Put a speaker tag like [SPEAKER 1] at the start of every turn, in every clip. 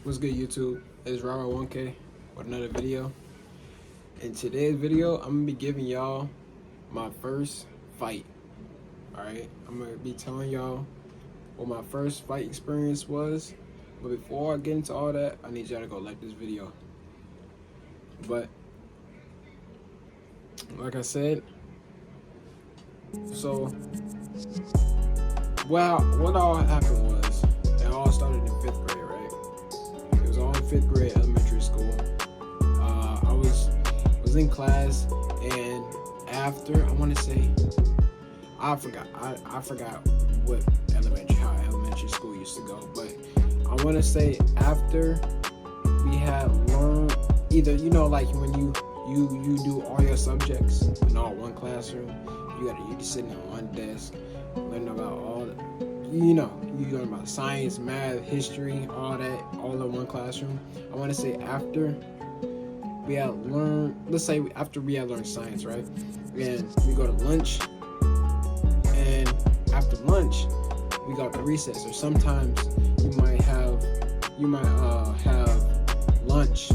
[SPEAKER 1] What's good, YouTube? It's Rara 1K with another video. In today's video, I'm gonna be giving y'all my first fight. Alright, I'm gonna be telling y'all what my first fight experience was. But before I get into all that, I need y'all to go like this video. But like I said, so what all happened was it all started in 5th grade, right? It was all in 5th grade elementary school. I was in class, and after I forgot what how elementary school used to go, but I want to say after we had learned either, like when you do all your subjects in all one classroom, you just sitting on one desk learning about all the, you learn about science, math, history, all in one classroom. I want to say after we had learned, after we had learned science, right? And we go to lunch, and after lunch we go to recess, or sometimes you might have lunch.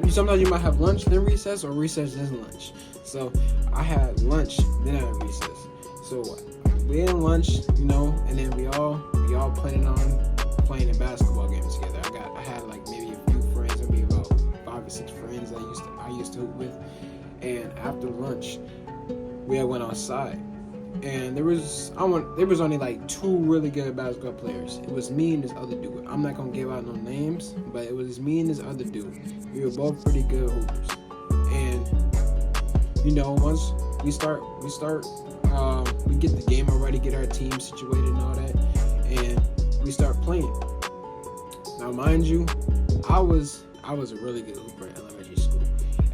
[SPEAKER 1] Sometimes you might have lunch then recess, or recess then lunch. So I had lunch then I had recess. So we had lunch, and then we all planning on playing a basketball game together. I had like maybe a few friends, maybe about 5 or 6 friends I used to hoop with. And after lunch, we had went outside, and there was only like 2 really good basketball players. It was me and this other dude. I'm not gonna give out no names, but it was me and this other dude. We were both pretty good hoopers. And once we get the game already, get our team situated and all that, and we start playing. Now, mind you, I was a really good hooper in elementary school,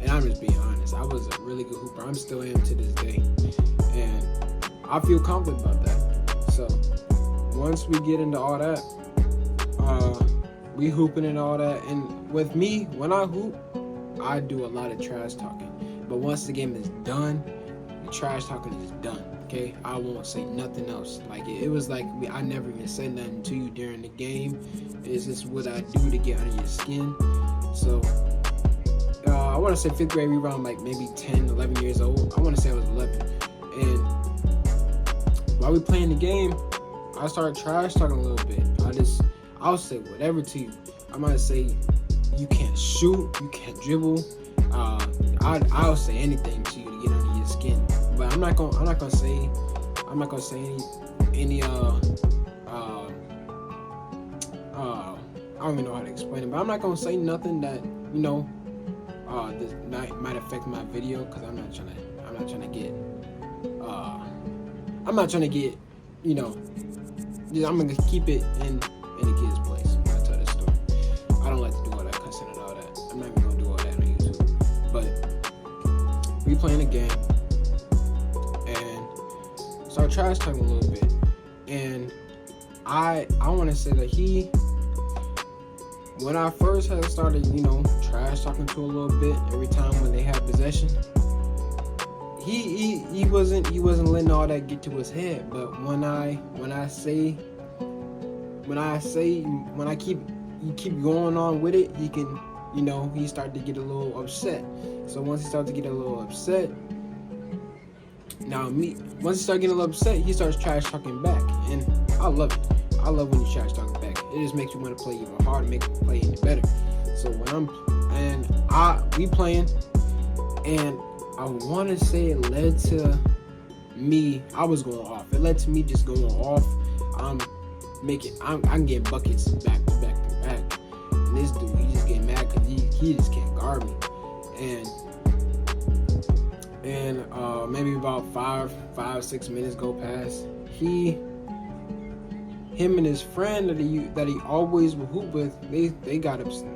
[SPEAKER 1] and I'm just being honest. I was a really good hooper. I'm still am to this day, and I feel confident about that. So once we get into all that, we hooping and all that, and with me, when I hoop, I do a lot of trash talking. But once the game is done, the trash talking is done. Okay, I won't say nothing else. Like it was like I never even said nothing to you during the game. It's just what I do to get under your skin. So I want to say 5th grade, we around like maybe 10, 11 years old. I want to say I was 11, and while we playing the game, I started trash talking a little bit. I'll say whatever to you. I might say you can't shoot, you can't dribble. I'll say anything to you to get under your skin. But I'm not gonna say any I don't even know how to explain it. But I'm not gonna say nothing that this might affect my video, because I'm not trying to get I'm gonna keep it in the kids' place when I tell this story. I don't like to do all that cussing and all that. I'm not even gonna do all that on YouTube. But we playing a game and start trash talking a little bit. And I want to say that when I first had started, trash talking to a little bit every time when they had possession, he wasn't letting all that get to his head. But when I keep going on with it, he can, he started to get a little upset. So once he started to get a little upset, once he started getting a little upset, he starts trash talking back, and I love it. I love when you trash talking back. It just makes you want to play even harder, make you play even better. So we playing, and I want to say it led to me. I was going off. It led to me just going off. I'm getting buckets back to back to back. And this dude, he just getting mad because he just can't guard me. And maybe about 5-6 minutes go past. Him and his friend that he always would hoop with, they got upset.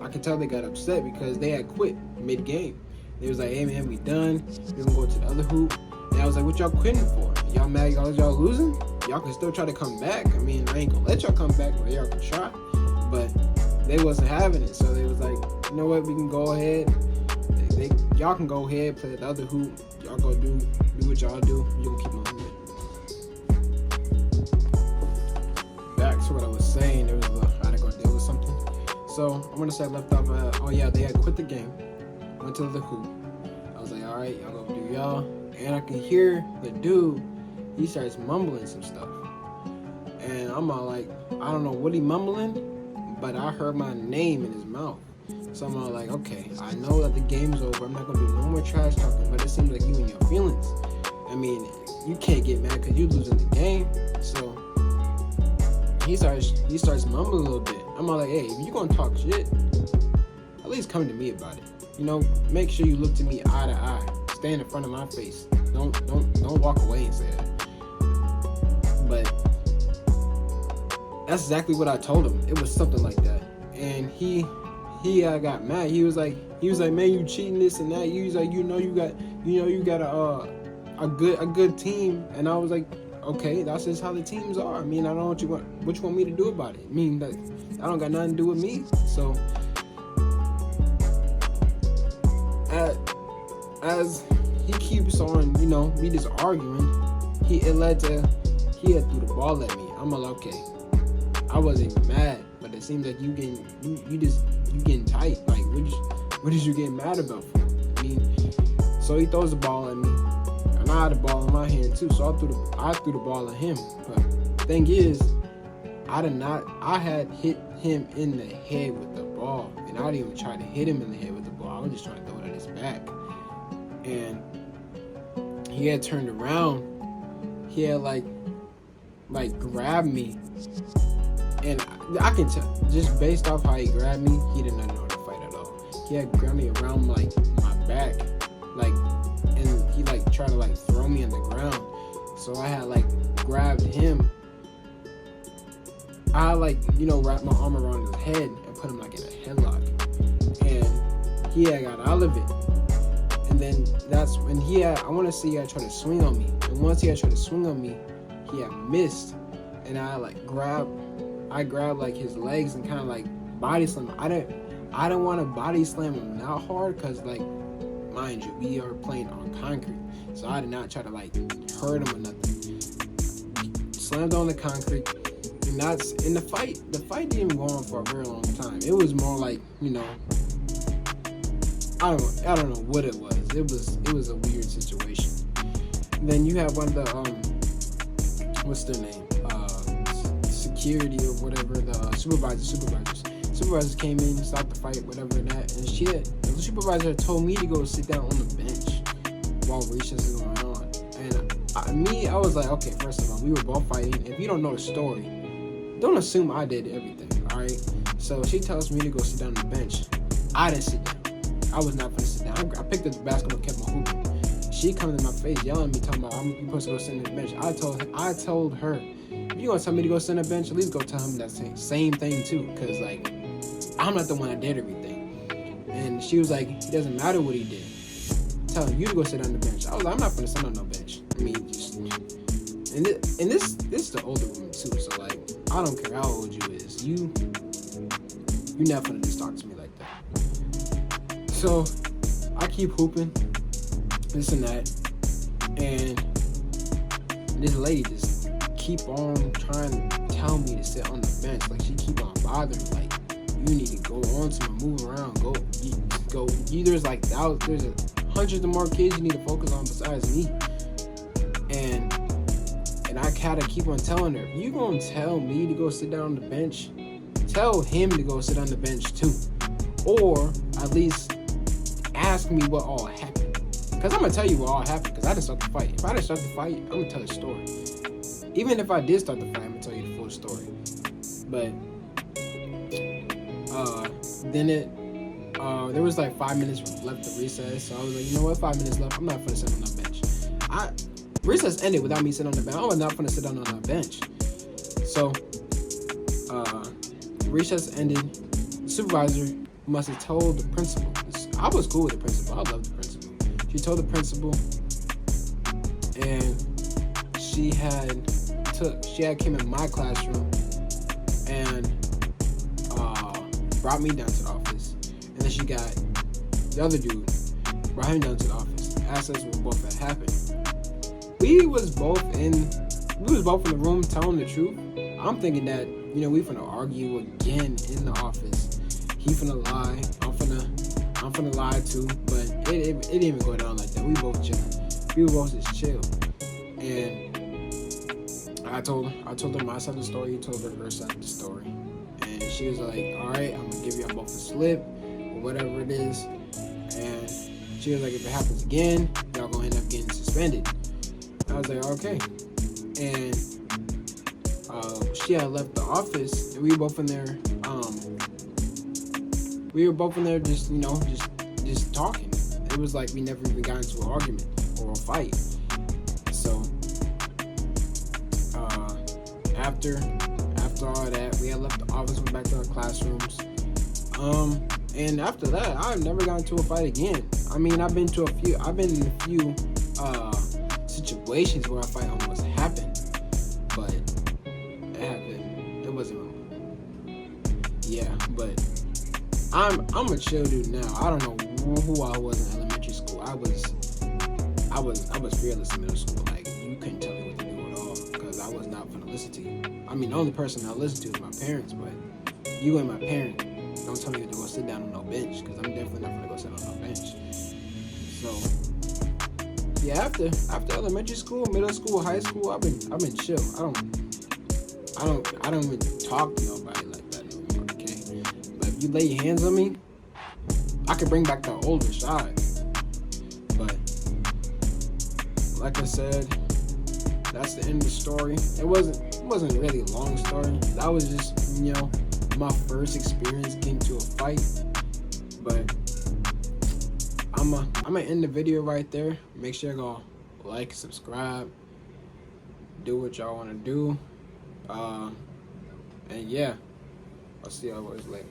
[SPEAKER 1] I could tell they got upset because they had quit mid game. They was like, "Hey man, we done. We're gonna go to the other hoop." And I was like, "What y'all quitting for? Y'all mad? Y'all losing? Y'all can still try to come back. I mean, I ain't gonna let y'all come back, but y'all can try." But they wasn't having it, so they was like, "You know what? We can go ahead. Y'all can go ahead, play the other hoop. Y'all go do what y'all do. You gonna keep on hooping." Back to what I was saying, there was a lot of So I want to say I left off at, oh yeah, they had quit the game, went to the hoop. I was like, all right, y'all go do y'all. And I can hear the dude, he starts mumbling some stuff. And I'm all like, I don't know what he mumbling, but I heard my name in his mouth. So I'm all like, okay, I know that the game's over. I'm not going to do no more trash talking, but it seems like you and your feelings. I mean, you can't get mad because you losing the game. So he starts mumbling a little bit. I'm all like, hey, if you going to talk shit, at least come to me about it. You know, make sure you look to me eye to eye. Stand in front of my face. Don't walk away and say that. But that's exactly what I told him. It was something like that. And he got mad. He was like, man, you cheating this and that. He was like, you got a good team. And I was like, okay, that's just how the teams are. I mean, I don't know what you want me to do about it. I mean, that I don't got nothing to do with me. So as he keeps on, we just arguing, it led to he had threw the ball at me. I'm like, okay, I wasn't even mad, but it seems like you getting tight. Like, what is you getting mad about for? I mean, so he throws the ball at me, and I had the ball in my hand too. So I threw the ball at him. But the thing is, I had hit him in the head with the ball, and I didn't even try to hit him in the head with the ball. I was just trying to throw it at his back, and he had turned around. He had like grabbed me, and I can tell just based off how he grabbed me, he did not know how to fight at all. He had grabbed me around like my back, and he tried to throw me on the ground. So I had grabbed him. I wrapped my arm around his head and put him in a headlock, and he had got out of it. And then that's when I want to say he had tried to swing on me. And once he had tried to swing on me, he had missed, and I grabbed his legs and kind of body slam him. I didn't want to body slam him that hard because mind you, we are playing on concrete, so I did not try to hurt him or nothing. Slammed on the concrete, and that's in the fight. The fight didn't go on for a very long time. It was more I don't know what it was. It was a weird situation. And then you have one of the what's their name? Security or whatever, the supervisors came in, stopped the fight, whatever that, and the supervisor told me to go sit down on the bench while recess is going on. And I was like, okay, first of all, we were both fighting. If you don't know the story, don't assume I did everything, alright? So she tells me to go sit down on the bench. I didn't sit down. I was not gonna sit down. I picked up the basketball, kept my hooping. She comes in my face yelling at me, talking about, you're supposed to go sit on the bench. I told her, if you're gonna tell me to go sit on the bench, at least go tell him that same thing too, because I'm not the one that did everything. And she was like, it doesn't matter what he did, tell you to go sit on the bench. I was like, I'm not gonna sit on no bench. I mean, and this is the older woman too, so I don't care how old you is, you're not gonna just talk to me like that. So I keep hooping, this and that, and this lady just keep on trying to tell me to sit on the bench. She keep on bothering me. You need to go on to move around. Go. There's hundreds of more kids you need to focus on besides me. And I gotta keep on telling her, if you gonna tell me to go sit down on the bench, tell him to go sit on the bench too, or at least ask me what all happened. Because I'm gonna tell you what all happened. Because I didn't start the fight. If I didn't start the fight, I'm gonna tell the story. Even if I did start the fight, I'm gonna tell you the full story. But then there was 5 minutes left to recess, so I was like, you know what, 5 minutes left, I'm not gonna sit on that bench. Recess ended without me sitting on the bench. I was not gonna sit down on that bench. So recess ended. The supervisor must have told the principal. I was cool with the principal. I loved the principal. She told the principal, and she had came in my classroom and brought me down to the office, and then she got the other dude, brought him down to the office, asked us what both had happened. We was both in the room telling the truth. I'm thinking that we finna argue again in the office, he finna lie. I'm finna lie too. But it didn't even go down like that. We both chilling. We were both just chill. And I told her my side of the story. He told her side of the story. And she was like, all right, I'm gonna give y'all both a slip or whatever it is. And she was like, if it happens again, y'all gonna end up getting suspended. I was like, okay. And she had left the office, and we were both in there. We were both in there, just just talking. It was like we never even got into an argument or a fight. So after all that, we had left the office, went back to our classrooms. And after that, I've never gotten into a fight again. I mean, I've been in a few situations where a fight almost happened, but it wasn't. Yeah, but I'm a chill dude now. I don't know who I was in elementary school. I was fearless in middle school. Like, you couldn't tell me what to do at all, because I was not gonna listen to you. I mean, the only person I listen to is my parents, but you and my parent, don't tell me to go sit down on no bench, because I'm definitely not gonna go sit on no bench. So yeah, after elementary school, middle school, high school, I've been chill. I don't even talk to nobody like that no more. Okay, but if you lay your hands on me, I could bring back the older side. But like I said, that's the end of the story. It wasn't really a long story. That was just, my first experience getting to a fight. But I'm gonna end the video right there. Make sure you go like, subscribe, do what y'all want to do. And yeah, I'll see y'all boys later.